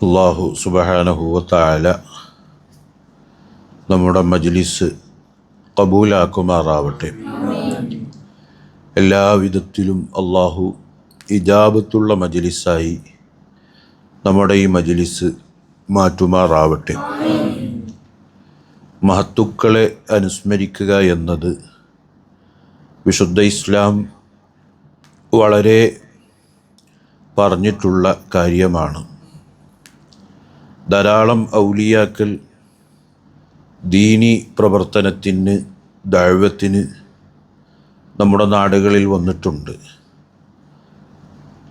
അല്ലാഹു സുബ്ഹാനഹു വ തആല നമ്മുടെ മജ്ലിസ് കബൂലാക്കുമാറാവട്ടെ. എല്ലാവിധത്തിലും അല്ലാഹു ഇജാബത്തുള്ള മജ്ലിസായി നമ്മുടെ ഈ മജ്ലിസ് മാറ്റുമാറാവട്ടെ. മഹത്തുക്കളെ അനുസ്മരിക്കുക എന്നത് വിശുദ്ധ ഇസ്ലാം വളരെ പറഞ്ഞിട്ടുള്ള കാര്യമാണ്. ധാരാളം ഔലിയാക്കൾ ദീനി പ്രവർത്തനത്തിന് ദഅവത്തിന് നമ്മുടെ നാടുകളിൽ വന്നിട്ടുണ്ട്.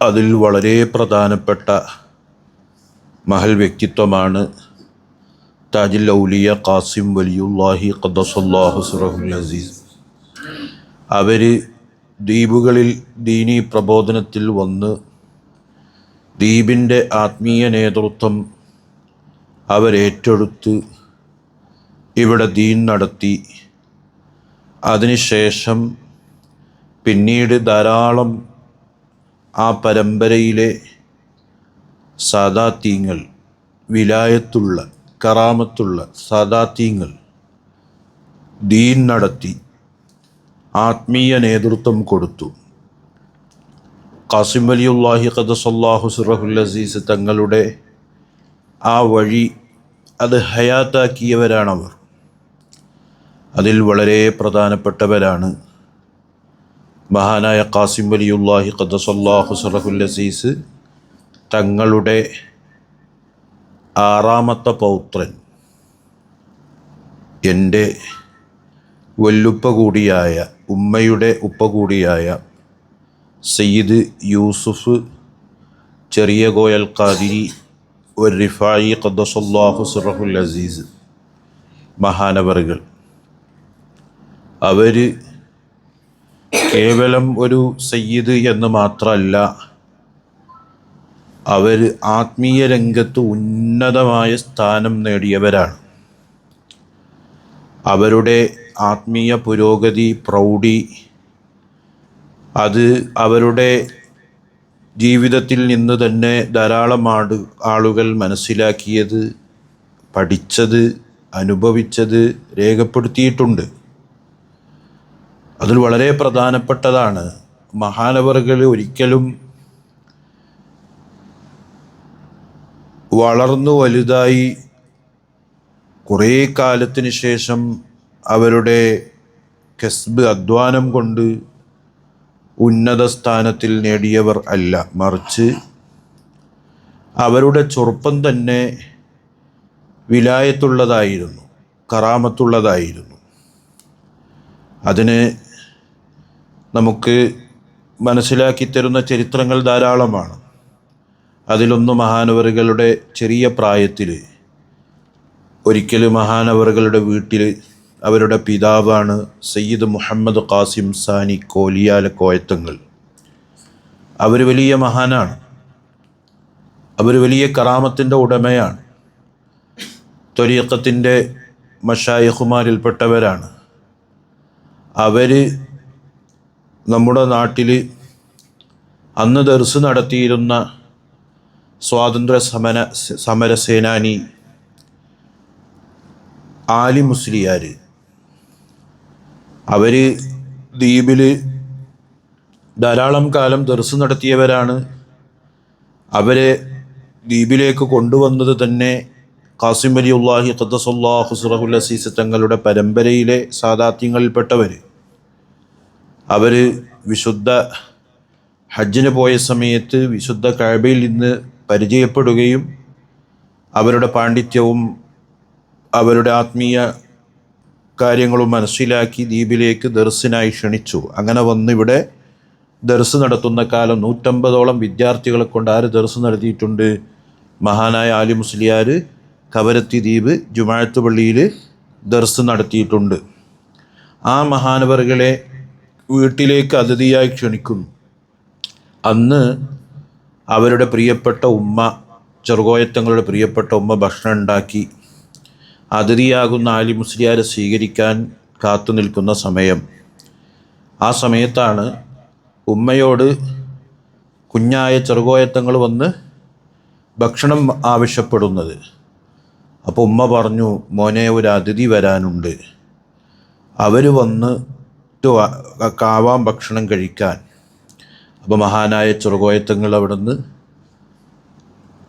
അതിൽ വളരെ പ്രധാനപ്പെട്ട മഹൽ വ്യക്തിത്വമാണ് താജുൽ ഔലിയ ഖാസിം വലിയുല്ലാഹി ഖദ്ദസല്ലാഹു സിറഹുൽ അസീസ്. അവർ ദ്വീപുകളിൽ ദീനി പ്രബോധനത്തിൽ വന്ന് ദ്വീപിൻ്റെ ആത്മീയ നേതൃത്വം അവരേറ്റെടുത്ത് ഇവിടെ ദീൻ നടത്തി. അതിനുശേഷം പിന്നീട് ധാരാളം ആ പരമ്പരയിലെ സാദാത്യങ്ങൾ, വിലായത്തുള്ള കറാമത്തുള്ള സാദാത്യങ്ങൾ ദീൻ നടത്തി ആത്മീയ നേതൃത്വം കൊടുത്തു. ഖാസിം വലിയുല്ലാഹി ഖദ്ദസല്ലാഹു സിറഹുൽ അസീസ് തങ്ങളുടെ ആ വഴി അത് ഹയാത്താക്കിയവരാണവർ. അതിൽ വളരെ പ്രധാനപ്പെട്ടവരാണ് മഹാനായ ഖാസിം വലിയുല്ലാഹി ഖദ്ദസല്ലാഹു സിറഹുൽ അസീസ് തങ്ങളുടെ 6ാമത്തെ പൗത്രൻ, എൻ്റെ വല്ലുപ്പ കൂടിയായ ഉമ്മയുടെ ഉപ്പ കൂടിയായ സയ്യിദ് യൂസുഫ് ചെറിയ കോയൽ ഖാദിരി റിഫായി ഖദ്ദസല്ലാഹു സിറഹുൽ അസീസ് മഹാനവറുകൾ, അവർ കേവലം ഒരു സയ്യിദ് എന്ന് മാത്രമല്ല, അവർ ആത്മീയ രംഗത്ത് ഉന്നതമായ സ്ഥാനം നേടിയവരാണ്. അവരുടെ ആത്മീയ പുരോഗതി, പ്രൗഢി, അത് അവരുടെ ജീവിതത്തിൽ നിന്ന് തന്നെ ധാരാളം ആളുകൾ മനസ്സിലാക്കിയത്, പഠിച്ചത്, അനുഭവിച്ചത് രേഖപ്പെടുത്തിയിട്ടുണ്ട്. അതിൽ വളരെ പ്രധാനപ്പെട്ടതാണ് മഹാനവറുകൾ ഒരിക്കലും വളർന്നു വലുതായി കുറേ കാലത്തിന് ശേഷം അവരുടെ കസ്ബ്, അധ്വാനം കൊണ്ട് ഉന്നത സ്ഥാനത്തിൽ നേടിയവർ അല്ല, മറിച്ച് അവരുടെ ചെറുപ്പം തന്നെ വിലായത്തുള്ളതായിരുന്നു, കറാമത്തുള്ളതായിരുന്നു. അതിന് നമുക്ക് മനസ്സിലാക്കി തരുന്ന ചരിത്രങ്ങൾ ധാരാളമാണ്. അതിലൊന്ന് മഹാനവറുകളുടെ ചെറിയ പ്രായത്തിൽ ഒരിക്കൽ മഹാനവറുകളുടെ വീട്ടിൽ അവരുടെ പിതാവാണ് സയ്യിദ് മുഹമ്മദ് ഖാസിം സാനി കോലിയാല കോയത്തങ്ങൾ. അവർ വലിയ മഹാനാണ്, അവർ വലിയ കറാമത്തിൻ്റെ ഉടമയാണ്, ത്വരീഖത്തിൻ്റെ മശായിഖുമാരിൽപ്പെട്ടവരാണ്. അവർ നമ്മുടെ നാട്ടിൽ അന്ന് ദർസ് നടത്തിയിരുന്ന സ്വാതന്ത്ര്യ സമര സേനാനി ആലി മുസ്ലിയാർ, അവർ ദ്വീപിൽ ധാരാളം കാലം ദർസ് നടത്തിയവരാണ്. അവരെ ദ്വീപിലേക്ക് കൊണ്ടുവന്നത് തന്നെ ഖാസിം വലിയുല്ലാഹി ഖദ്ദസല്ലാഹു സിറഹുൽ അസീസ് തങ്ങളുടെ പരമ്പരയിലെ സാദാത്യങ്ങളിൽപ്പെട്ടവർ. അവർ വിശുദ്ധ ഹജ്ജിന് പോയ സമയത്ത് വിശുദ്ധ കഅബയിൽ നിന്ന് പരിചയപ്പെടുകയും അവരുടെ പാണ്ഡിത്യവും അവരുടെ ആത്മീയ കാര്യങ്ങളും മനസ്സിലാക്കി ദ്വീപിലേക്ക് ദർസിനായി ക്ഷണിച്ചു. അങ്ങനെ വന്ന് ഇവിടെ ദർസ് നടത്തുന്ന കാലം 150ഓളം വിദ്യാർത്ഥികളെ കൊണ്ട് ആര് ദർസ് നടത്തിയിട്ടുണ്ട്? മഹാനായ ആലി മുസ്ലിയാർ കവരത്തി ദ്വീപ് ജുമാഅത്ത് പള്ളിയിൽ ദർസ് നടത്തിയിട്ടുണ്ട്. ആ മഹാനവറുകളെ വീട്ടിലേക്ക് അതിഥിയായി ക്ഷണിക്കുന്നു. അന്ന് അവരുടെ പ്രിയപ്പെട്ട ഉമ്മ, ചെറുകോയത്തങ്ങളുടെ പ്രിയപ്പെട്ട ഉമ്മ ഭക്ഷണം ഉണ്ടാക്കി അതിഥിയാകുന്ന ആലി മുസ്ലിയാരെ സ്വീകരിക്കാൻ കാത്തു നിൽക്കുന്ന സമയം. ആ സമയത്താണ് ഉമ്മയോട് കുഞ്ഞായ ചെറുകോയത്തങ്ങൾ വന്ന് ഭക്ഷണം ആവശ്യപ്പെടുന്നത്. അപ്പോൾ ഉമ്മ പറഞ്ഞു, മോനെ ഒരു അതിഥി വരാനുണ്ട്, അവർ വന്നിട്ട് ആവാം ഭക്ഷണം കഴിക്കാൻ. അപ്പോൾ മഹാനായ ചെറുകോയത്തങ്ങൾ അവിടുന്ന്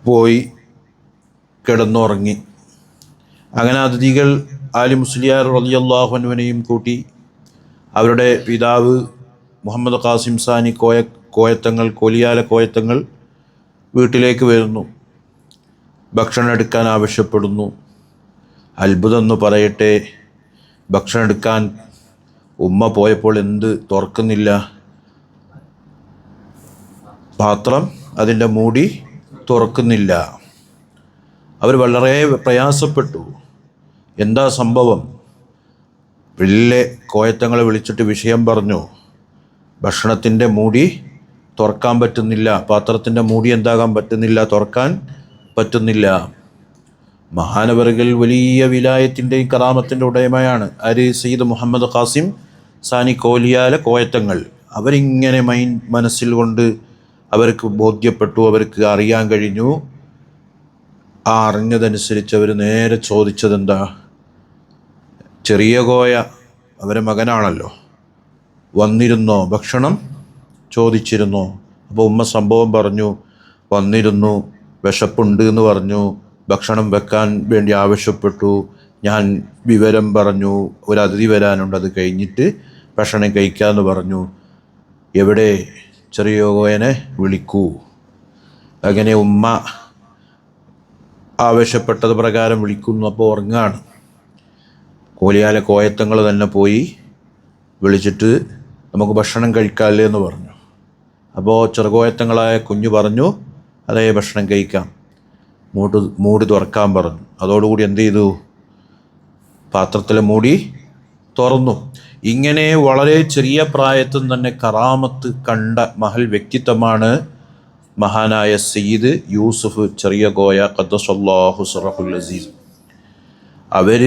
പോയി കിടന്നുറങ്ങി. അങ്ങനെ അതിഥികൾ ആലി മുസ്ലിയാർ റളിയല്ലാഹു അൻഹുവിനെയും കൂട്ടി അവരുടെ പിതാവ് മുഹമ്മദ് ഖാസിം സാനി കോയത്തങ്ങൾ കോലിയാല കോയത്തങ്ങൾ വീട്ടിലേക്ക് വരുന്നു. ഭക്ഷണം എടുക്കാൻ ആവശ്യപ്പെടുന്നു. അത്ഭുതം എന്ന് പറയട്ടെ, ഭക്ഷണം എടുക്കാൻ ഉമ്മ പോയപ്പോൾ എന്ത് തുറക്കുന്നില്ല, പാത്രം അതിൻ്റെ മൂടി തുറക്കുന്നില്ല. അവർ വളരെ പ്രയാസപ്പെട്ടു. എന്താ സംഭവം? വലിയ കോയത്തങ്ങളെ വിളിച്ചിട്ട് വിഷയം പറഞ്ഞു. ഭക്ഷണത്തിൻ്റെ മൂടി തുറക്കാൻ പറ്റുന്നില്ല, പാത്രത്തിൻ്റെ മൂടി എന്താകാൻ പറ്റുന്നില്ല, തുറക്കാൻ പറ്റുന്നില്ല. മഹാനവറുകൾ വലിയ വിലായത്തിൻ്റെയും കറാമത്തിൻ്റെ ഉടമയാണ്. ആര്? സയ്യിദ് മുഹമ്മദ് ഖാസിം സാനി കോലിയാല കോയത്തങ്ങൾ. അവരിങ്ങനെ മനസ്സിൽ കൊണ്ട് അവർക്ക് ബോധ്യപ്പെട്ടു, അവർക്ക് അറിയാൻ കഴിഞ്ഞു. ആ അറിഞ്ഞതനുസരിച്ച് അവർ നേരെ ചോദിച്ചതെന്താ? ചെറിയ കോയ അവരെ മകനാണല്ലോ, വന്നിരുന്നോ, ഭക്ഷണം ചോദിച്ചിരുന്നോ? അപ്പോൾ ഉമ്മ സംഭവം പറഞ്ഞു. വന്നിരുന്നു, വിശപ്പുണ്ട് എന്ന് പറഞ്ഞു, ഭക്ഷണം വെക്കാൻ വേണ്ടി ആവശ്യപ്പെട്ടു. ഞാൻ വിവരം പറഞ്ഞു, ഒരു അതിഥി വരാനുണ്ട്, അത് കഴിഞ്ഞിട്ട് ഭക്ഷണം കഴിക്കാമെന്ന് പറഞ്ഞു. എവിടെ? ചെറിയ കോയനെ വിളിക്കൂ. അങ്ങനെ ഉമ്മ ആവശ്യപ്പെട്ടത് പ്രകാരം വിളിക്കുന്നു. അപ്പോൾ ഉറങ്ങാണ്. കോലിയാല കോയത്തങ്ങൾ തന്നെ പോയി വിളിച്ചിട്ട് നമുക്ക് ഭക്ഷണം കഴിക്കാമല്ലേ എന്ന് പറഞ്ഞു. അപ്പോൾ ചെറുകോയത്തങ്ങളായ കുഞ്ഞു പറഞ്ഞു, അതേ ഭക്ഷണം കഴിക്കാം, മൂടി തുറക്കാൻ പറഞ്ഞു. അതോടുകൂടി എന്ത് ചെയ്തു? പാത്രത്തിലെ മൂടി തുറന്നു. ഇങ്ങനെ വളരെ ചെറിയ പ്രായത്തിൽ തന്നെ കറാമത്ത് കണ്ട മഹൽ വ്യക്തിത്വമാണ് മഹാനായ സയ്യിദ് യൂസുഫ് ചെറിയ കോയ ഖദ്ദസല്ലാഹു സിറഹുൽ അസീസ്. അവർ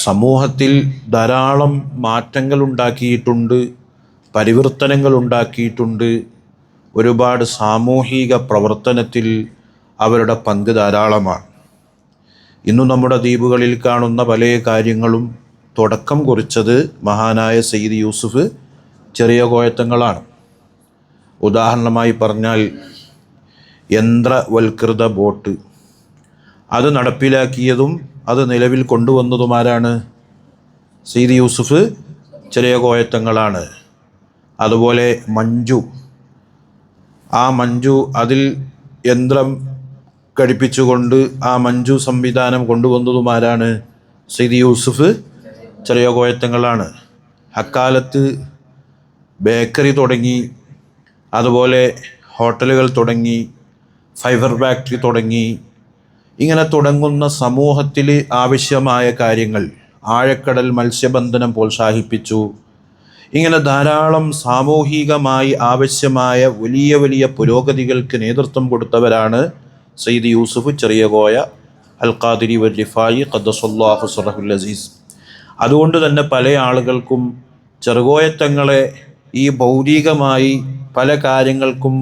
സമൂഹത്തിൽ ധാരാളം മാറ്റങ്ങൾ ഉണ്ടാക്കിയിട്ടുണ്ട്, പരിവർത്തനങ്ങൾ ഉണ്ടാക്കിയിട്ടുണ്ട്. ഒരുപാട് സാമൂഹിക പ്രവർത്തനത്തിൽ അവരുടെ പങ്ക് ധാരാളമാണ്. ഇന്നു നമ്മുടെ ദ്വീപുകളിൽ കാണുന്ന പല കാര്യങ്ങളും തുടക്കം കുറിച്ചത് മഹാനായ സയ്യിദ് യൂസുഫ് ചെറിയ കോയത്തങ്ങളാണ്. ഉദാഹരണമായി പറഞ്ഞാൽ യന്ത്രവൽകൃത ബോട്ട്, അത് നടപ്പിലാക്കിയതും അത് നിലവിൽ കൊണ്ടുവന്നതുമാരാണ്? സയ്യിദ് യൂസുഫ് ചെറിയ കോയത്തങ്ങളാണ്. അതുപോലെ മഞ്ജു അതിൽ യന്ത്രം ഘടിപ്പിച്ചുകൊണ്ട് ആ മഞ്ജു സംവിധാനം കൊണ്ടുവന്നതുമാരാണ്? സയ്യിദ് യൂസുഫ് ചെറിയ കോയത്തങ്ങളാണ്. അക്കാലത്ത് ബേക്കറി തുടങ്ങി, അതുപോലെ ഹോട്ടലുകൾ തുടങ്ങി, ഫൈബർ ഫാക്ടറി തുടങ്ങി. ഇങ്ങനെ തുടങ്ങുന്ന സമൂഹത്തിൽ ആവശ്യമായ കാര്യങ്ങൾ, ആഴക്കടൽ മത്സ്യബന്ധനം പ്രോത്സാഹിപ്പിച്ചു. ഇങ്ങനെ ധാരാളം സാമൂഹികമായി ആവശ്യമായ വലിയ വലിയ പുരോഗതികൾക്ക് നേതൃത്വം കൊടുത്തവരാണ് സയ്യിദ് യൂസുഫ് ചെറിയ കോയ അൽ ഖാദിരി വൽ റിഫായി ഖദ്ദസല്ലാഹു സിറഹുൽ അസീസ്. അതുകൊണ്ട് തന്നെ പല ആളുകൾക്കും ചെറുകോയത്തങ്ങളെ ഈ ഭൗതികമായി പല കാര്യങ്ങൾക്കും,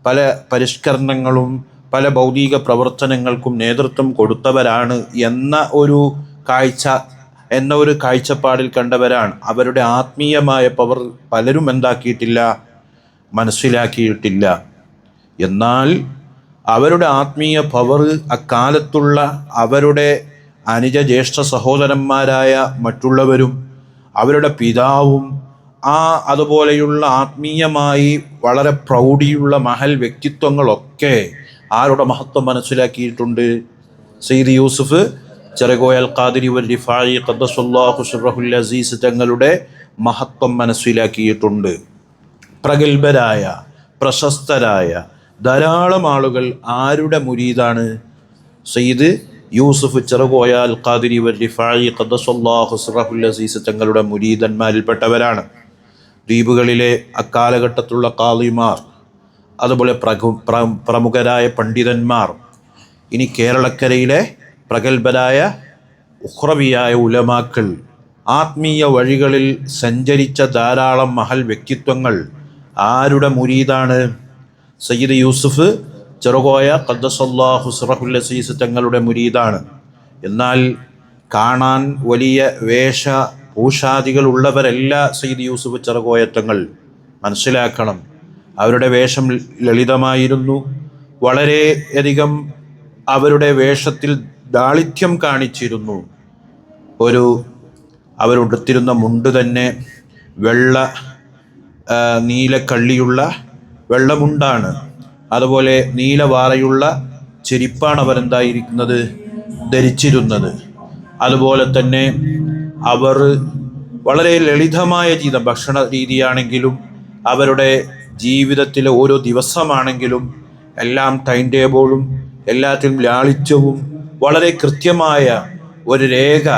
പല പരിഷ്കരണങ്ങളും, പല ഭൗതിക പ്രവർത്തനങ്ങൾക്കും നേതൃത്വം കൊടുത്തവരാണ് എന്ന ഒരു കാഴ്ചപ്പാടിൽ കണ്ടവരാണ്. അവരുടെ ആത്മീയമായ പവർ പലരും എന്താക്കിയിട്ടില്ല, മനസ്സിലാക്കിയിട്ടില്ല. എന്നാൽ അവരുടെ ആത്മീയ പവർ അക്കാലത്തുള്ള അവരുടെ അനുജ ജ്യേഷ്ഠ സഹോദരന്മാരായ മറ്റുള്ളവരും അവരുടെ പിതാവും അതുപോലെയുള്ള ആത്മീയമായി വളരെ പ്രൗഢിയുള്ള മഹൽ വ്യക്തിത്വങ്ങളൊക്കെ ആരുടെ മഹത്വം മനസ്സിലാക്കിയിട്ടുണ്ട്? സയ്യിദ് യൂസുഫ് ചെറിയ കോയ അൽ ഖാദിരി വൽ റിഫായി ഖദ്ദസല്ലാഹു സിറഹുൽ അസീസ് തങ്ങളുടെ മഹത്വം മനസ്സിലാക്കിയിട്ടുണ്ട്. പ്രഗത്ഭരായ പ്രശസ്തരായ ധാരാളം ആളുകൾ ആരുടെ മുരീദാണ്? സയ്യിദ് യൂസുഫ് ചെറിയ കോയ അൽ ഖാദിരി വൽ റിഫായി ഖദ്ദസല്ലാഹു സിറഹുൽ അസീസ് തങ്ങളുടെ മുരീദന്മാരിൽപ്പെട്ടവരാണ്. ദ്വീപുകളിലെ അക്കാലഘട്ടത്തിലുള്ള ഖാളിമാർ, അതുപോലെ പ്രമുഖരായ പണ്ഡിതന്മാർ, ഇനി കേരളക്കരയിലെ പ്രഗത്ഭരായ ഉഖ്റവിയായ ഉലമാക്കൾ, ആത്മീയ വഴികളിൽ സഞ്ചരിച്ച ധാരാളം മഹൽ വ്യക്തിത്വങ്ങൾ ആരുടെ മുരീദാണ്? സയ്യിദ് യൂസുഫ് ചെറുകോയ ഖദ്ദസല്ലാഹു സിറഹുൽ അസീസ് തങ്ങളുടെ മുരീദാണ്. എന്നാൽ കാണാൻ വലിയ വേഷഭൂഷാദികൾ ഉള്ളവരല്ല സയ്യിദ് യൂസുഫ് ചെറുകോയ തങ്ങൾ. മനസ്സിലാക്കണം, അവരുടെ വേഷം ലളിതമായിരുന്നു. വളരെയധികം അവരുടെ വേഷത്തിൽ ലാളിത്യം കാണിച്ചിരുന്നു. അവരുടുത്തിരുന്ന മുണ്ട് തന്നെ വെള്ള നീലക്കള്ളിയുള്ള വെള്ളമുണ്ടാണ്. അതുപോലെ നീലവാറയുള്ള ചെരിപ്പാണ് അവരെന്തായിരിക്കുന്നത് ധരിച്ചിരുന്നത്. അതുപോലെ തന്നെ അവർ വളരെ ലളിതമായ ജീവിതം, ഭക്ഷണ രീതിയാണെങ്കിലും അവരുടെ ജീവിതത്തിലെ ഓരോ ദിവസമാണെങ്കിലും എല്ലാം ടൈം ടേബിളും എല്ലാത്തിലും ലാളിത്യവും വളരെ കൃത്യമായ ഒരു രേഖ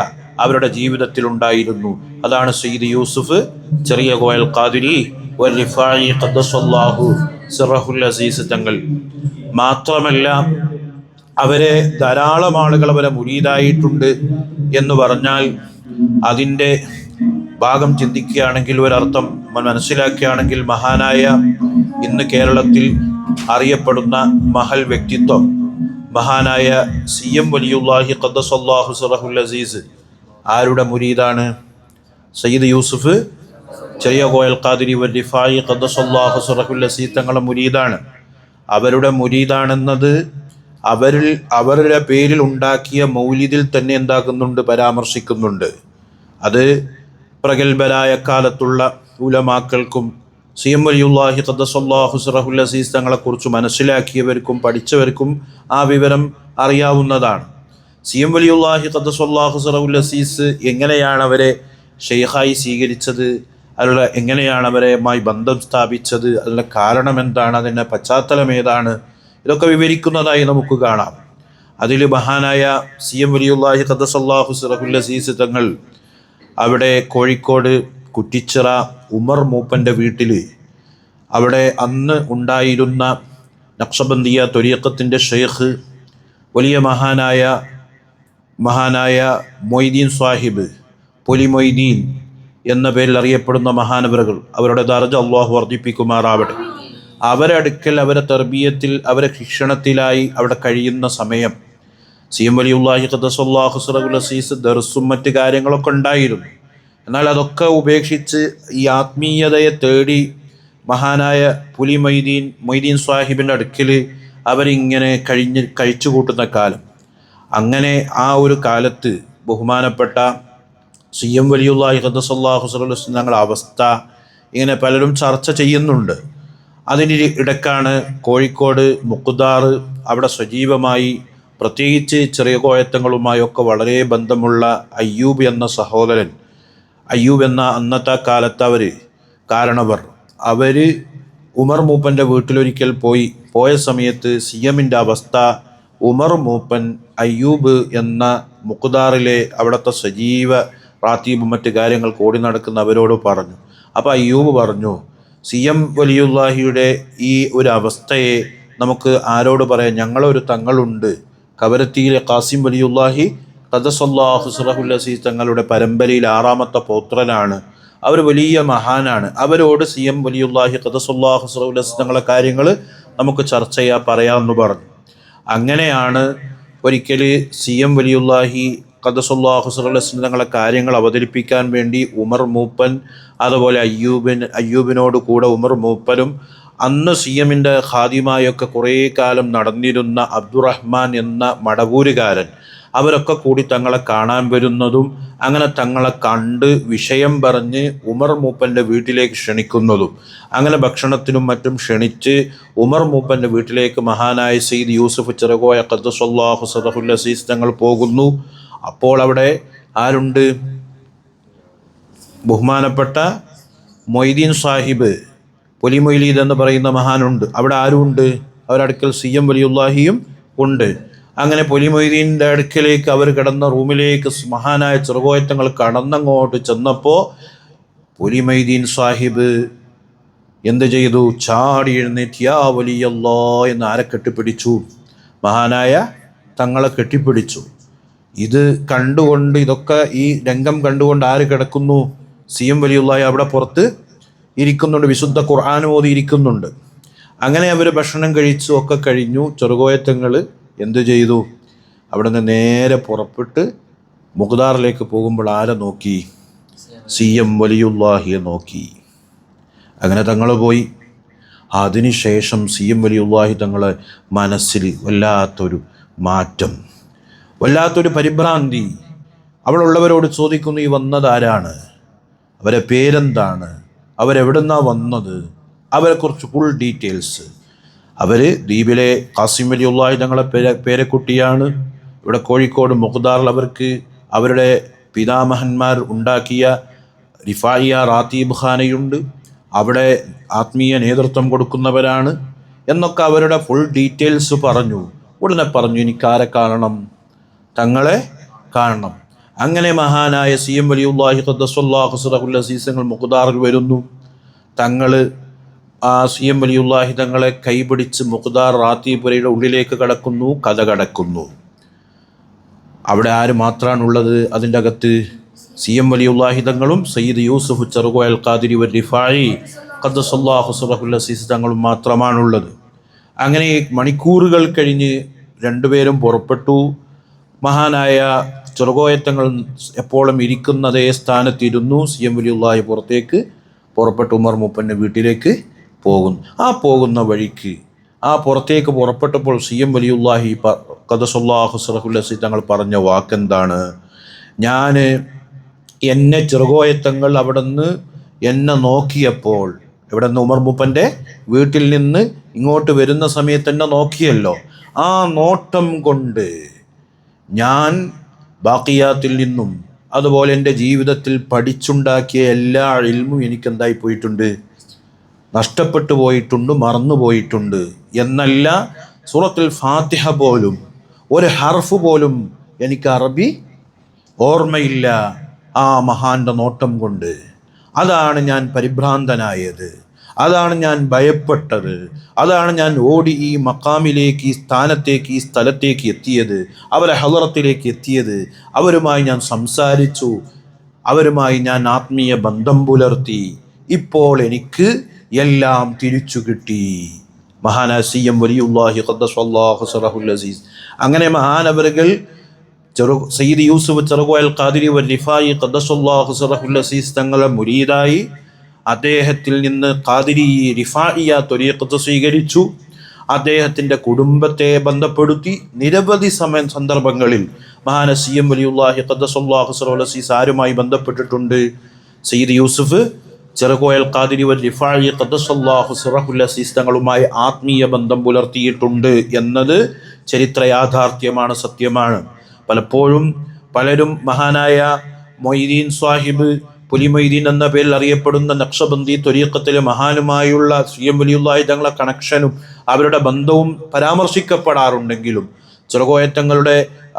അവരുടെ ജീവിതത്തിലുണ്ടായിരുന്നു. അതാണ് സയ്യിദ് യൂസുഫ് ചെറിയ കോയൽ ഖാദിരി റിഫായി ഖദ്ദസല്ലാഹു സിറഹുൽ അസീസ് തങ്ങൾ. മാത്രമല്ല അവരെ ധാരാളം ആളുകൾ അവരെ മുരീദായിട്ടുണ്ട് എന്ന് പറഞ്ഞാൽ അതിൻ്റെ ഭാഗം ചിന്തിക്കുകയാണെങ്കിൽ, ഒരർത്ഥം മനസ്സിലാക്കുകയാണെങ്കിൽ, മഹാനായ ഇന്ന് കേരളത്തിൽ അറിയപ്പെടുന്ന മഹൽ വ്യക്തിത്വം മഹാനായ CM വലിയുല്ലാഹി ഖദ്ദസല്ലാഹു സിറഹുൽ അസീസ് ആരുടെ മുരീദാണ്? സയ്യിദ് യൂസുഫ് ചെറിയ കോയൽ ഖാദിരി റിഫായി ഖദ്ദസല്ലാഹു സിറഹുൽ അസീസ് തങ്ങളുടെ മുരീദാണ്. അവരുടെ മുരീദാണെന്നത് അവരുടെ പേരിൽ ഉണ്ടാക്കിയ മൗലിദിൽ തന്നെ എന്താക്കുന്നുണ്ട്, പരാമർശിക്കുന്നുണ്ട്. അത് പ്രഗത്ഭരായ കാലത്തുള്ള ഉലമാക്കൾക്കും CM വലിയുല്ലാഹി ഖദ്ദസല്ലാഹു സിറഹുൽ അസീസ് തങ്ങളെക്കുറിച്ച് മനസ്സിലാക്കിയവർക്കും പഠിച്ചവർക്കും ആ വിവരം അറിയാവുന്നതാണ്. CM വലിയുല്ലാഹി ഖദ്ദസല്ലാഹു സിറഹുൽ അസീസ് എങ്ങനെയാണ് അവരെ ഷെയ്ഖായി സ്വീകരിച്ചത്, അതിലുള്ള എങ്ങനെയാണ് അവരുമായി ബന്ധം സ്ഥാപിച്ചത്, അതിൻ്റെ കാരണം എന്താണ്, അതിൻ്റെ പശ്ചാത്തലം ഏതാണ്, ഇതൊക്കെ വിവരിക്കുന്നതായി നമുക്ക് കാണാം. അതിൽ മഹാനായ CM വലിയുല്ലാഹി ഖദ്ദസല്ലാഹു സിറഹുൽ അസീസ് തങ്ങൾ അവിടെ കോഴിക്കോട് കുറ്റിച്ചിറ ഉമർ മൂപ്പൻ്റെ വീട്ടിൽ, അവിടെ അന്ന് ഉണ്ടായിരുന്ന നഖ്ശബന്ദിയ ത്വരീഖത്തിൻ്റെ ഷെയ്ഖ് വലിയ മഹാനായ മൊയ്തീൻ സാഹിബ്, പൊലി മൊയ്തീൻ എന്ന പേരിൽ അറിയപ്പെടുന്ന മഹാനവറുകൾ, അവരുടെ ദർജ അള്ളാഹു വർദ്ധിപ്പിക്കുമാറാവട്ടെ, അവരെ അടുക്കൽ അവരെ തർബീയത്തിൽ അവരെ ശിക്ഷണത്തിലായി അവിടെ കഴിയുന്ന സമയം CM വലിയുല്ലാഹി ഖദ്ദസല്ലാഹു സിറഹുൽ അസീസ് ദർസും മറ്റ് കാര്യങ്ങളൊക്കെ ഉണ്ടായിരുന്നു. എന്നാൽ അതൊക്കെ ഉപേക്ഷിച്ച് ഈ ആത്മീയതയെ തേടി മഹാനായ പുലി മൊയ്തീൻ സാഹിബിൻ്റെ അടുക്കൽ അവരിങ്ങനെ കഴിച്ചു കൂട്ടുന്ന കാലം. അങ്ങനെ ആ ഒരു കാലത്ത് ബഹുമാനപ്പെട്ട CM വലിയുല്ലാഹി ഖദ്ദസല്ലാഹു സിറഹുൽ അസീസ് തങ്ങളുടെ അവസ്ഥ ഇങ്ങനെ പലരും ചർച്ച ചെയ്യുന്നുണ്ട്. അതിന് ഇടക്കാണ് കോഴിക്കോട് മുഖ്താർ അവിടെ സജീവമായി, പ്രത്യേകിച്ച് ചെറിയ കോയത്തങ്ങളുമായൊക്കെ വളരെ ബന്ധമുള്ള അയ്യൂബ് എന്ന സഹോദരൻ, അയ്യൂബ് എന്ന അന്നത്തെ കാലത്ത് അവർ ഉമർ മൂപ്പൻ്റെ വീട്ടിലൊരിക്കൽ പോയ സമയത്ത് CMൻ്റെ അവസ്ഥ, ഉമർ മൂപ്പൻ അയ്യൂബ് എന്ന മുഖ്താറിലെ അവിടുത്തെ സജീവ റാത്തീബും മറ്റ് കാര്യങ്ങൾ ഓടി നടക്കുന്നവരോട് പറഞ്ഞു. അപ്പോൾ അയ്യൂബ് പറഞ്ഞു, CM വലിയുല്ലാഹിയുടെ ഈ ഒരു അവസ്ഥയെ നമുക്ക് ആരോട് പറയാം? ഞങ്ങളൊരു തങ്ങളുണ്ട്, കവരത്തിയിലെ ഖാസിം വലിയുല്ലാഹി ഖദ്ദസല്ലാഹു സിറഹുൽ അസീസ് തങ്ങളുടെ പരമ്പരയിൽ 6ാമത്തെ പൗത്രനാണ്. അവർ വലിയ മഹാനാണ്. അവരോട് CM വലിയുല്ലാഹി ഖദ്ദസല്ലാഹു സിറഹുൽ അസീസ് തങ്ങളുടെ കാര്യങ്ങൾ നമുക്ക് ചർച്ച പറയാമെന്ന് പറഞ്ഞു. അങ്ങനെയാണ് ഒരിക്കൽ CM വലിയുല്ലാഹി ഖദ്ദസല്ലാഹു സിറഹുൽ അസീസ് തങ്ങളുടെ കാര്യങ്ങൾ അവതരിപ്പിക്കാൻ വേണ്ടി ഉമർ മൂപ്പൻ, അതുപോലെ അയ്യൂബിനോട് കൂടെ ഉമർ മൂപ്പനും അന്ന് CMൻ്റെ ഖാദിമായൊക്കെ കുറേ കാലം നടന്നിരുന്ന അബ്ദുറഹ്മാൻ എന്ന മടവൂരുകാരൻ, അവരൊക്കെ കൂടി തങ്ങളെ കാണാൻ വരുന്നതും അങ്ങനെ തങ്ങളെ കണ്ട് വിഷയം പറഞ്ഞ് ഉമർ മൂപ്പൻ്റെ വീട്ടിലേക്ക് ക്ഷണിക്കുന്നതും, അങ്ങനെ ഭക്ഷണത്തിനും മറ്റും ക്ഷണിച്ച് ഉമർ മൂപ്പൻ്റെ വീട്ടിലേക്ക് മഹാനായ സയ്യിദ് യൂസുഫ് ചെറുകോയ ഖദ്ദസല്ലാഹു സിറഹുൽ അസീസ് തങ്ങൾ പോകുന്നു. അപ്പോൾ അവിടെ ആരുണ്ട്? ബഹുമാനപ്പെട്ട മൊയ്തീൻ സാഹിബ്, പൊലി മൊയ്ലീദ് എന്ന് പറയുന്ന മഹാനുണ്ട്. അവിടെ ആരുമുണ്ട്? അവരടുക്കൽ CM വലിയുല്ലാഹിയും ഉണ്ട്. അങ്ങനെ പൊലി മൊയ്തീൻ്റെ അടുക്കലേക്ക് അവർ കിടന്ന റൂമിലേക്ക് മഹാനായ ചെറുകോയത്തങ്ങൾ കടന്നങ്ങോട്ട് ചെന്നപ്പോൾ പൊലി മൊയ്തീൻ സാഹിബ് എന്ത് ചെയ്തു? ചാടി എഴുന്നേറ്റ് യാ വലിയല്ലാ എന്ന് ആരെ കെട്ടിപ്പിടിച്ചു? മഹാനായ തങ്ങളെ കെട്ടിപ്പിടിച്ചു. ഇത് കണ്ടുകൊണ്ട്, ഇതൊക്കെ ഈ രംഗം കണ്ടുകൊണ്ട് ആര് കിടക്കുന്നു? CM വലിയുല്ലാഹി അവിടെ പുറത്ത് ഇരിക്കുന്നുണ്ട്, വിശുദ്ധ ഖുർആൻ ഓതി ഇരിക്കുന്നുണ്ട്. അങ്ങനെ അവർ ഭക്ഷണം കഴിച്ചു ഒക്കെ കഴിഞ്ഞു. ചെറുകോയത്തങ്ങൾ എന്തു ചെയ്തു? അവിടെ നിന്ന് നേരെ പുറപ്പെട്ട് മുഖ്താറിലേക്ക് പോകുമ്പോൾ ആരെ നോക്കി? CM വലിയുല്ലാഹിയെ നോക്കി. അങ്ങനെ തങ്ങൾ പോയി. അതിനുശേഷം CM വലിയുല്ലാഹി തങ്ങളെ മനസ്സിൽ വല്ലാത്തൊരു മാറ്റം, വല്ലാത്തൊരു പരിഭ്രാന്തി. അവിടെയുള്ളവരോട് ചോദിക്കുന്നു, ഈ വന്നതാരാണ്? അവരെ പേരെന്താണ്? അവരെവിടുന്നാണ് വന്നത്? അവരെക്കുറിച്ച് ഫുൾ ഡീറ്റെയിൽസ്. അവർ ദ്വീപിലെ ഖാസിം വലിയുല്ലാഹി തങ്ങളെ പേരക്കുട്ടിയാണ്. ഇവിടെ കോഴിക്കോട് മുഖ്താറിൽ അവർക്ക് അവരുടെ പിതാമഹന്മാർ ഉണ്ടാക്കിയ റിഫായിയ റാത്തീബ് ഖാനയുണ്ട്. അവിടെ ആത്മീയ നേതൃത്വം കൊടുക്കുന്നവരാണ് എന്നൊക്കെ അവരുടെ ഫുൾ ഡീറ്റെയിൽസ് പറഞ്ഞു. ഉടനെ പറഞ്ഞു, എനിക്കാരെ കാണണം? തങ്ങളെ കാണണം. അങ്ങനെ മഹാനായ CM വലിയുല്ലാഹി ഖദ്ദസല്ലാഹു സിറഹുൽ അസീസ് തങ്ങൾ മുഖ്താറിൽ വരുന്നു. തങ്ങൾ ആ CM വലിയുല്ലാഹി തങ്ങളെ കൈപിടിച്ച് മുഖ്താർ റാത്തീപുരയുടെ ഉള്ളിലേക്ക് കടക്കുന്നു. കഥ കടക്കുന്നു. അവിടെ ആര് മാത്രമാണുള്ളത്? അതിൻ്റെ അകത്ത് CM വലിയുല്ലാഹി തങ്ങളും സയ്യിദ് യൂസുഫ് ചെറുകോയ ഖാദിരി റിഫായി ഖദ്ദസല്ലാഹു സിറഹുൽ അസീസ് തങ്ങളും മാത്രമാണുള്ളത്. അങ്ങനെ മണിക്കൂറുകൾ കഴിഞ്ഞ് രണ്ടുപേരും പുറപ്പെട്ടു. മഹാനായ ചെറുകോയത്തങ്ങൾ എപ്പോഴും ഇരിക്കുന്നതേ സ്ഥാനത്തിരുന്നു. CM വലിയുല്ലാഹി പുറത്തേക്ക് പുറപ്പെട്ട് ഉമർ മൂപ്പൻ്റെ വീട്ടിലേക്ക് പോകുന്നു. ആ പോകുന്ന വഴിക്ക് പുറത്തേക്ക് പുറപ്പെട്ടപ്പോൾ CM വലിയുല്ലാഹി ഖദ്ദസല്ലാഹു സിറഹുൽ അസീസ് തങ്ങൾ പറഞ്ഞ വാക്കെന്താണ്? എന്നെ ചെറുകോയത്തങ്ങൾ അവിടെ നിന്ന് എന്നെ നോക്കിയപ്പോൾ, ഇവിടെ നിന്ന് ഉമർ മൂപ്പൻ്റെ വീട്ടിൽ നിന്ന് ഇങ്ങോട്ട് വരുന്ന സമയത്ത് എന്നെ നോക്കിയല്ലോ, ആ നോട്ടം കൊണ്ട് ഞാൻ ബാക്കിയാത്തിൽ നിന്നും അതുപോലെ എൻ്റെ ജീവിതത്തിൽ പഠിച്ചുണ്ടാക്കിയ എല്ലാ ഇൽമും എനിക്കെന്തായി പോയിട്ടുണ്ട്? നഷ്ടപ്പെട്ടു പോയിട്ടുണ്ട്, മറന്നു പോയിട്ടുണ്ട്. എന്നല്ല, സൂറത്തുൽ ഫാത്തിഹ പോലും ഒരു ഹർഫ് പോലും എനിക്ക് അറബി ഓർമ്മയില്ല. ആ മഹാന്റെ നോട്ടം കൊണ്ട് അതാണ് ഞാൻ പരിഭ്രാന്തനായത്, അതാണ് ഞാൻ ഭയപ്പെട്ടത്, അതാണ് ഞാൻ ഓടി ഈ മക്കാമിലേക്ക്, ഈ സ്ഥാനത്തേക്ക്, ഈ സ്ഥലത്തേക്ക് എത്തിയത്, അവരെ ഹളറത്തിലേക്ക് എത്തിയത്. അവരുമായി ഞാൻ സംസാരിച്ചു, അവരുമായി ഞാൻ ആത്മീയ ബന്ധം പുലർത്തി. ഇപ്പോൾ എനിക്ക് എല്ലാം തിരിച്ചു കിട്ടി. മഹാനായ CM വലിയുല്ലാഹി ഖദ്ദസല്ലാഹു സിറഹുൽ അസീസ്. അങ്ങനെ മഹാനവറുകൾ സയ്യിദ് യൂസുഫ് ചെറുകോയ ഖാദിരി റിഫായി ഖദ്ദസല്ലാഹു സിറഹുൽ അസീസ് തങ്ങളെ മുരീദായി അദ്ദേഹത്തിൽ നിന്ന് ഖാദിരി റിഫായിയ ത്വരീഖത്ത് സ്വീകരിച്ചു. അദ്ദേഹത്തിൻ്റെ കുടുംബത്തെ ബന്ധപ്പെടുത്തി. നിരവധി സന്ദർഭങ്ങളിൽ മഹാന CM വലിയുല്ലാഹി ഖദ്ദസല്ലാഹു സിറഹുൽ അസീസ് ആരുമായി ബന്ധപ്പെട്ടിട്ടുണ്ട്? സയ്യിദ് യൂസുഫ് ചെറുകോയ ഖാദിരി റിഫായി ഖദ്ദസല്ലാഹു സിറഹുൽ അസീസ് തങ്ങളുമായി ആത്മീയ ബന്ധം പുലർത്തിയിട്ടുണ്ട് എന്നത് ചരിത്ര യാഥാർത്ഥ്യമാണ്, സത്യമാണ്. പലപ്പോഴും പലരും മഹാനായ മൊയ്തീൻ സാഹിബ്, പുലി മൊയ്തീൻ എന്ന പേരിൽ അറിയപ്പെടുന്ന നക്ഷബന്ദി ത്വരീഖത്തിലെ മഹാനുമായുള്ള CM വലിയുല്ലാഹി തങ്ങളെ കണക്ഷനും അവരുടെ ബന്ധവും പരാമർശിക്കപ്പെടാറുണ്ടെങ്കിലും, ചെറുകോയത്തങ്ങളുടെ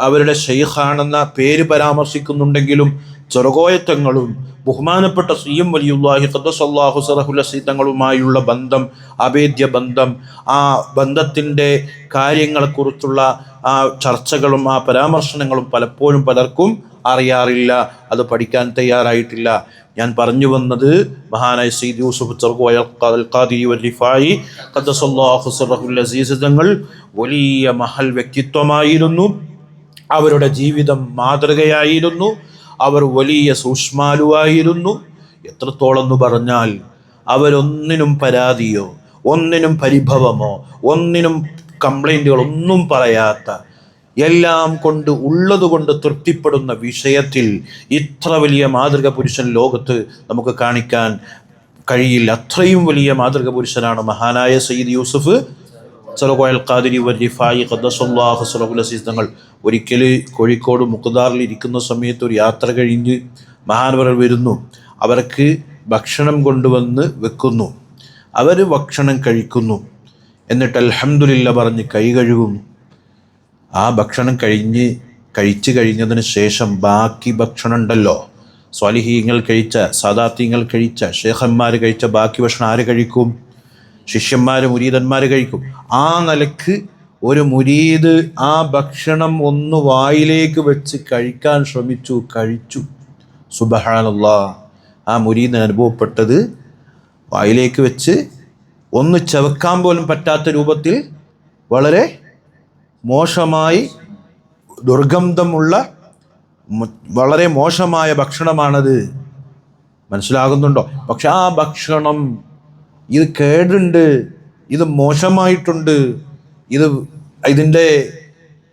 അവരുടെ ഷെയ്ഖാണെന്ന പേര് പരാമർശിക്കുന്നുണ്ടെങ്കിലും, ചെറുകോയത്തങ്ങളും ബഹുമാനപ്പെട്ട CM വലിയുല്ലാഹി ഖദ്ദസല്ലാഹു സിറഹുൽ അസീസ് തങ്ങളുമായുള്ള ബന്ധം, അഭേദ്യ ബന്ധം, ആ ബന്ധത്തിൻ്റെ കാര്യങ്ങളെക്കുറിച്ചുള്ള ആ ചർച്ചകളും ആ പരാമർശനങ്ങളും പലപ്പോഴും പലർക്കും അറിയാറില്ല, അത് പഠിക്കാൻ തയ്യാറായിട്ടില്ല. ഞാൻ പറഞ്ഞു വന്നത് മഹാനായ സയ്യിദ് യൂസുഫ് ചെറുകോയ ഖാദിരി റിഫായി ഖദ്ദസല്ലാഹു സിറഹുൽ അസീസ് തങ്ങൾ വലിയ മഹൽ വ്യക്തിത്വമായിരുന്നു. അവരുടെ ജീവിതം മാതൃകയായിരുന്നു. അവർ വലിയ സൂക്ഷ്മാലുവായിരുന്നു. എത്രത്തോളം എന്ന് പറഞ്ഞാൽ അവരൊന്നിനും പരാതിയോ ഒന്നിനും പരിഭവമോ ഒന്നിനും കംപ്ലൈൻറ്റുകളൊന്നും പറയാത്ത, എല്ലാം കൊണ്ട് ഉള്ളതുകൊണ്ട് തൃപ്തിപ്പെടുന്ന വിഷയത്തിൽ ഇത്ര വലിയ മാതൃക പുരുഷൻ ലോകത്ത് നമുക്ക് കാണിക്കാൻ കഴിയില്ല. അത്രയും വലിയ മാതൃക പുരുഷനാണ് മഹാനായ സയ്യിദ് യൂസുഫ് ചെറുകോയ ഖാദിരി റിഫായി ഖദ്ദസല്ലാഹു സിറഹുൽ അസീസ് തങ്ങൾ. ഒരിക്കൽ കോഴിക്കോട് മുഖ്താറിൽ ഇരിക്കുന്ന സമയത്ത് ഒരു യാത്ര കഴിഞ്ഞ് മഹാനവർ വരുന്നു. അവർക്ക് ഭക്ഷണം കൊണ്ടുവന്ന് വെക്കുന്നു. അവർ ഭക്ഷണം കഴിക്കുന്നു. എന്നിട്ട് അൽഹംദുലില്ലാ പറഞ്ഞ് കൈ കഴുകുന്നു. ആ ഭക്ഷണം കഴിച്ചു കഴിഞ്ഞതിന് ശേഷം ബാക്കി ഭക്ഷണം ഉണ്ടല്ലോ, സ്വാലിഹീങ്ങൾ കഴിച്ച, സാദാത്യങ്ങൾ കഴിച്ച, ഷേഖന്മാർ കഴിച്ച ബാക്കി ഭക്ഷണം ആര് കഴിക്കും? ശിഷ്യന്മാർ, മുരീദന്മാർ കഴിക്കും. ആ നിലക്ക് ഒരു മുരീദ് ആ ഭക്ഷണം ഒന്ന് വായിലേക്ക് വെച്ച് കഴിക്കാൻ ശ്രമിച്ചു, കഴിച്ചു. സുബ്ഹാനല്ലാഹ്, ആ മുരീദിന് അനുഭവപ്പെട്ടത് വായിലേക്ക് വെച്ച് ഒന്ന് ചവക്കാൻ പോലും പറ്റാത്ത രൂപത്തിൽ വളരെ മോശമായി ദുർഗന്ധമുള്ള വളരെ മോശമായ ഭക്ഷണമാണത്. മനസ്സിലാകുന്നുണ്ടോ? പക്ഷെ ആ ഭക്ഷണം ഇത് കേടുണ്ട്, ഇത് മോശമായിട്ടുണ്ട്,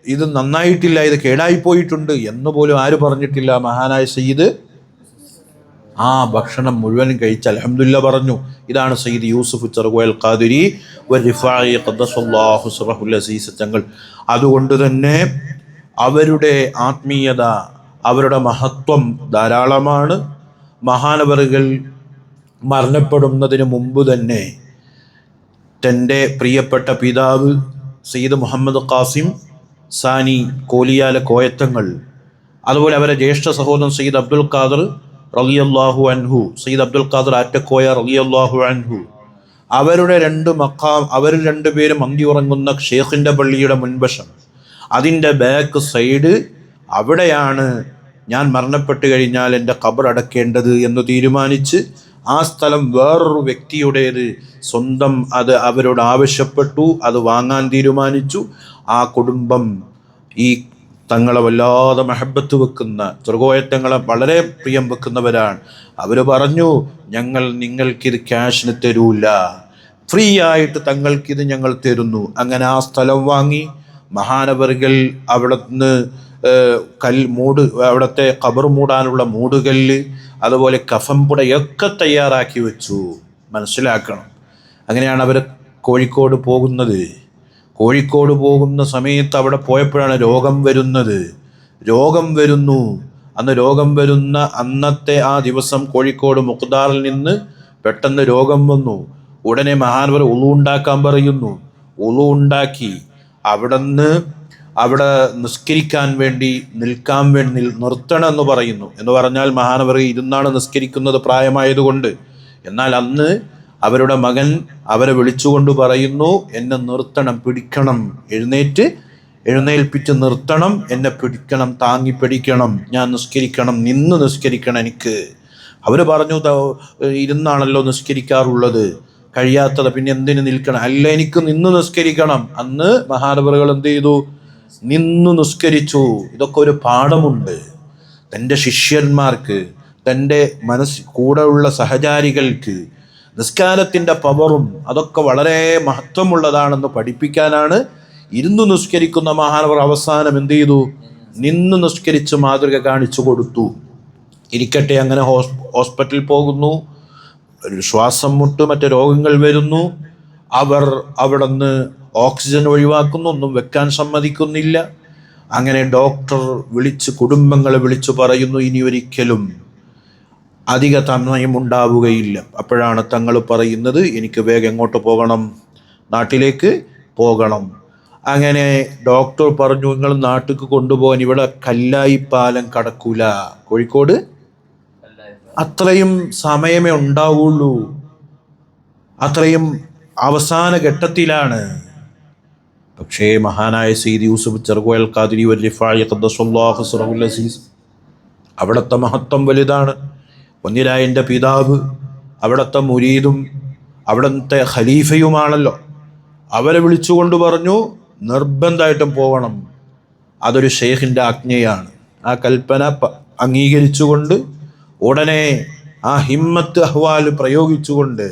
ഇത് നന്നായിട്ടില്ല, ഇത് കേടായിപ്പോയിട്ടുണ്ട് എന്ന് പോലും ആര് പറഞ്ഞിട്ടില്ല? മഹാനായ സയ്യിദ് ആ ഭക്ഷണം മുഴുവനും കഴിച്ച് അൽഹംദുലില്ലാ പറഞ്ഞു. ഇതാണ് സയ്യിദ് യൂസുഫ് ചെറുകോയൽ ഖാദിരി വരിഫാഇ ഖദ്ദസല്ലാഹു സിറഹുൽ അസീസ് തങ്ങൾ. അതുകൊണ്ട് തന്നെ അവരുടെ ആത്മീയത, അവരുടെ മഹത്വം ധാരാളമാണ്. മഹാനവറുകൾ മരണപ്പെടുന്നതിന് മുമ്പ് തന്നെ തൻ്റെ പ്രിയപ്പെട്ട പിതാവ് സയ്യിദ് മുഹമ്മദ് ഖാസിം സാനി കോലിയാല കോയത്തങ്ങൾ, അതുപോലെ അവരെ ജ്യേഷ്ഠ സഹോദരൻ സയ്യിദ് അബ്ദുൽ ഖാദർ റളിയല്ലാഹു അൻഹു, സയ്യിദ് അബ്ദുൽ ഖാദർ ആറ്റക്കോയ റളിയല്ലാഹു അൻഹു, അവരുടെ അവർ രണ്ടുപേരും അന്തി ഉറങ്ങുന്ന ഷേഖിൻ്റെ പള്ളിയുടെ മുൻവശം, അതിൻ്റെ ബാക്ക് സൈഡ്, അവിടെയാണ് ഞാൻ മരണപ്പെട്ട് കഴിഞ്ഞാൽ എൻ്റെ ഖബർ അടക്കേണ്ടത് എന്ന് തീരുമാനിച്ച് ആ സ്ഥലം വേറൊരു വ്യക്തിയുടേത് സ്വന്തം അത് അവരോട് ആവശ്യപ്പെട്ടു. അത് വാങ്ങാൻ തീരുമാനിച്ചു. ആ കുടുംബം ഈ തങ്ങളെ വല്ലാതെ മഹബത്ത് വെക്കുന്ന, ചെറുകോയത്തങ്ങളെ വളരെ പ്രിയം വെക്കുന്നവരാണ്. അവർ പറഞ്ഞു, ഞങ്ങൾ നിങ്ങൾക്കിത് ക്യാഷിന് തരൂല, ഫ്രീ ആയിട്ട് തങ്ങൾക്കിത് ഞങ്ങൾ തരുന്നു. അങ്ങനെ ആ സ്ഥലം വാങ്ങി മഹാനവറുകൾ അവിടുന്ന് അവിടുത്തെ ഖബർ മൂടാനുള്ള മൂടുകല്ല്, അതുപോലെ കഫംപുടയൊക്കെ തയ്യാറാക്കി വെച്ചു. മനസ്സിലാക്കണം. അങ്ങനെയാണ് അവർ കോഴിക്കോട് പോകുന്നത്. കോഴിക്കോട് പോകുന്ന സമയത്ത് അവിടെ പോയപ്പോഴാണ് രോഗം വരുന്നു. അന്ന് രോഗം വരുന്ന അന്നത്തെ ആ ദിവസം കോഴിക്കോട് മുഖ്താറിൽ നിന്ന് പെട്ടെന്ന് രോഗം വന്നു. ഉടനെ മഹാനവർ ഉളു ഉണ്ടാക്കാൻ പറയുന്നു. ഉളു ഉണ്ടാക്കി അവിടെ നിസ്കരിക്കാൻ വേണ്ടി നിർത്തണം എന്ന് പറയുന്നു. എന്ന് പറഞ്ഞാൽ മഹാനവർ ഇരുന്നാണ് നിസ്കരിക്കുന്നത് പ്രായമായതുകൊണ്ട്. എന്നാൽ അന്ന് അവരുടെ മകൻ അവരെ വിളിച്ചുകൊണ്ട് പറയുന്നു, എന്നെ നിർത്തണം, പിടിക്കണം, എഴുന്നേൽപ്പിച്ച് നിർത്തണം, എന്നെ പിടിക്കണം, താങ്ങി പിടിക്കണം, ഞാൻ നിസ്കരിക്കണം, നിന്ന് നിസ്കരിക്കണം എനിക്ക്. അവർ പറഞ്ഞു, ഇരുന്നാണല്ലോ നിസ്കരിക്കാറുള്ളത്, കഴിയാത്തത് പിന്നെ എന്തിനു നിൽക്കണം? അല്ല, എനിക്ക് നിന്ന് നിസ്കരിക്കണം. അന്ന് മഹാനവറുകൾ എന്ത് ചെയ്തു? നിന്നു നിസ്കരിച്ചു. ഇതൊക്കെ ഒരു പാഠമുണ്ട്. തൻ്റെ ശിഷ്യന്മാർക്ക്, തൻ്റെ കൂടെയുള്ള സഹചാരികൾക്ക് നിസ്കാരത്തിൻ്റെ പവറും അതൊക്കെ വളരെ മഹത്വമുള്ളതാണെന്ന് പഠിപ്പിക്കാനാണ് ഇരുന്നു നിസ്കരിക്കുന്ന മഹാനവർ അവസാനം എന്ത് ചെയ്തു? നിന്ന് നിസ്കരിച്ച് മാതൃക കാണിച്ചു കൊടുത്തു. ഇരിക്കട്ടെ, അങ്ങനെ ഹോസ്പിറ്റലിൽ പോകുന്നു, ശ്വാസം മുട്ട്, മറ്റ് രോഗങ്ങൾ വരുന്നു. അവർ അവിടുന്ന് ഓക്സിജൻ ഒഴിവാക്കുന്നു, ഒന്നും വെക്കാൻ സമ്മതിക്കുന്നില്ല. അങ്ങനെ ഡോക്ടർ കുടുംബങ്ങളെ വിളിച്ചു പറയുന്നു, ഇനി ഒരിക്കലും അധിക സമയം ഉണ്ടാവുകയില്ല. അപ്പോഴാണ് തങ്ങൾ പറയുന്നത്, എനിക്ക് വേഗം എങ്ങോട്ട് പോകണം? നാട്ടിലേക്ക് പോകണം. അങ്ങനെ ഡോക്ടർ പറഞ്ഞു, നിങ്ങൾ നാട്ടിലേക്ക് കൊണ്ടുപോകാൻ, ഇവിടെ കല്ലായി പാലം കടക്കൂല. കോഴിക്കോട് അത്രയും സമയമേ ഉണ്ടാവുള്ളൂ, അത്രയും അവസാന ഘട്ടത്തിലാണ്. പക്ഷേ മഹാനായ സയ്യിദ് യൂസുഫ് ചെറുകോയൽ ഖാദിരി വരിഫാഇ ഖദ്ദസല്ലാഹു സിറഹുൽ അസീസ്, അവിടുത്തെ മഹത്വം വലുതാണ്. ഒന്നിരായൻ്റെ പിതാവ്, അവിടുത്തെ മുരീദും അവിടുത്തെ ഖലീഫയുമാണല്ലോ. അവരെ വിളിച്ചുകൊണ്ട് പറഞ്ഞു, നിർബന്ധമായിട്ടും പോകണം. അതൊരു ഷെയ്ഖിൻ്റെ ആജ്ഞയാണ്. ആ കൽപ്പന അംഗീകരിച്ചുകൊണ്ട് ഉടനെ ആ ഹിമ്മത്ത് അഹ്വാല് പ്രയോഗിച്ചുകൊണ്ട്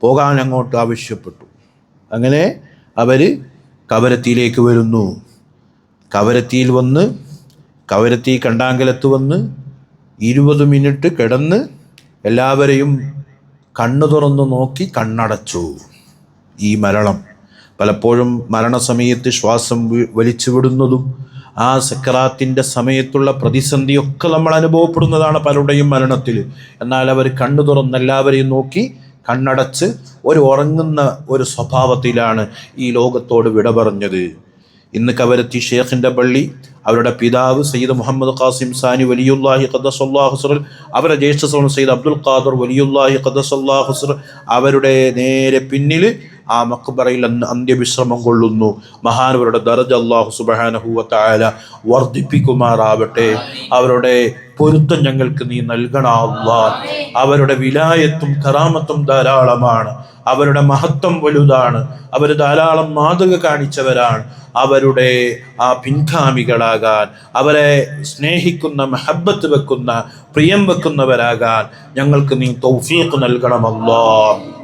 പോകാൻ അങ്ങോട്ട് ആവശ്യപ്പെട്ടു. അങ്ങനെ അവർ കവരത്തിയിലേക്ക് വരുന്നു. കവരത്തിയിൽ വന്ന് കവരത്തി കണ്ടാങ്കലത്ത് വന്ന് 20 മിനിറ്റ് കിടന്ന് എല്ലാവരെയും കണ്ണു തുറന്നു നോക്കി കണ്ണടച്ചു. ഈ മരണം പലപ്പോഴും മരണസമയത്ത് ശ്വാസം വലിച്ചു വിടുന്നതും ആ സക്കറാത്തിൻ്റെ സമയത്തുള്ള പ്രതിസന്ധിയൊക്കെ നമ്മൾ അനുഭവപ്പെടുന്നതാണ് പലരുടെയും മരണത്തിൽ. എന്നാൽ അവർ കണ്ണു തുറന്ന് എല്ലാവരെയും നോക്കി കണ്ണടച്ച് ഉറങ്ങുന്ന ഒരു സ്വഭാവത്തിലാണ് ഈ ലോകത്തോട് വിട പറഞ്ഞത്. ഇന്ന് കവരത്തി ഷേഖിൻ്റെ പള്ളി, അവരുടെ പിതാവ് സയ്യിദ് മുഹമ്മദ് ഖാസിം സാനി വലിയുല്ലാഹി ഖദ്ദസല്ലാഹു സിറ, അവരുടെ ജ്യേഷ്ഠ സഹോദരൻ സയ്യിദ് അബ്ദുൽ ഖാദർ വലിയുല്ലാഹി ഖദ്ദസല്ലാഹു സിറ, അവരുടെ നേരെ പിന്നിൽ ആ മഖ്ബറയിൽ അന്ത്യവിശ്രമം കൊള്ളുന്നു. മഹാനവരുടെ ദറജ അല്ലാഹു സുബ്ഹാനഹു വ തആല വർദ്ധിപ്പിക്കുമാറാവട്ടെ. അവരുടെ പൊരുത്തം ഞങ്ങൾക്ക് നീ നൽകണ അല്ലാഹ്. അവരുടെ വിലായത്തും കറാമത്തും ധാരാളമാണ്. അവരുടെ മഹത്വം വലുതാണ്. അവർ ധാരാളം മാതൃക കാണിച്ചവരാണ്. അവരുടെ ആ പിൻഗാമികളാകാൻ, അവരെ സ്നേഹിക്കുന്ന, മഹബത്ത് വെക്കുന്ന, പ്രിയം വെക്കുന്നവരാകാൻ ഞങ്ങൾക്ക് നീ തൗഫീഖ് നൽകണം അല്ലാഹ്.